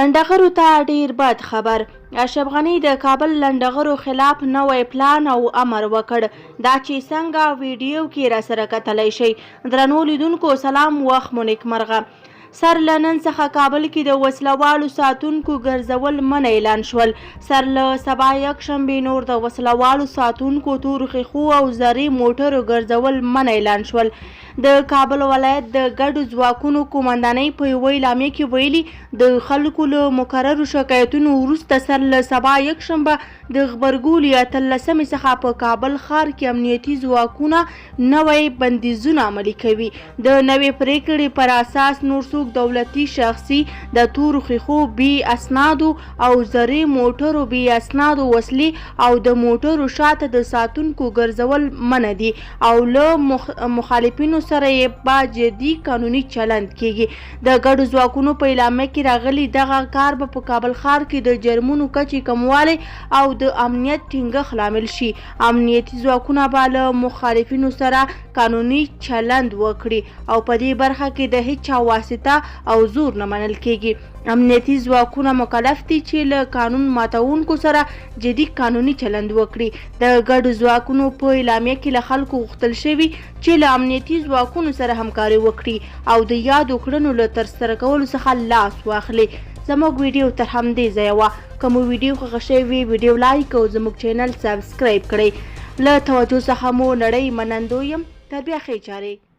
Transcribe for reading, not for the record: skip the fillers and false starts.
لنډغرو ته ډیر بد خبر. اشرف غني د کابل لنډغرو خلاف نوی پلان او امر وکړ. دا چې څنګه ویډیو کې را سره کتلی شئ. درنو لیدونکو سلام، وخت مو نیکمرغه. سر له نن څخه کابل کې د وسلوالو ساتونکو ګرځول منع اعلان شول. سر له سبا یکشنبې نور د وسلوالو ساتونکو تورو ښیښو او زري موټرو ګرځول منع اعلان شول. د کابل ولایت د ګډو ځواکونو قومندانۍ په یوه اعلامیه کې ویلي د خلکو له مکررو شکایتونو وروسته سر له سبا یکشنبه د غبرګولي 18 څخه په کابل ښار کې امنیتي ځواکونه نوی بندیزونه عملي کوي. د نوې پریکړې پر اساس نور څوک دولتي شخصي د تورو ښیښو بې اسنادو او زري موټرو بې اسنادو وسلې او د موټرو شاته د ساتونکو ګرځول منع دي او له مخالفینو سره یې با جدي قانوني چلند کیږي. د ګډو ځواکونو په اعلامیه کې راغلي دغه کار به په کابل ښار کې د جرمونو کچې کموالی او د امنیت ټینګښت لامل شي. امنیتي ځواکونه به له مخالفینو سره قانوني چلند وکړي او په دې برخه کې د هیڅ چا واسطه او زور نه منل کیږي. امنیتي ځواکونه مکلف دي چې له قانون ماتونکو سره جدي قانوني چلند وکړي. د ګډو ځواکونو په اعلامیه کې له خلکو غوښتل شوي چې له امنیتي ځواکونو سره همکاري وکړي او د یادو کړنو له ترسره کولو څخه لاس واخلي. زموږ ویډیو تر همدې ځایه وه. که مو ویډیو خوښه شوې وي ویډیو لایک او زموږ چینل سبسکرایب کړئ. له توجه څخه مو نړۍ منندوی یم. تر بیا ښې چارې.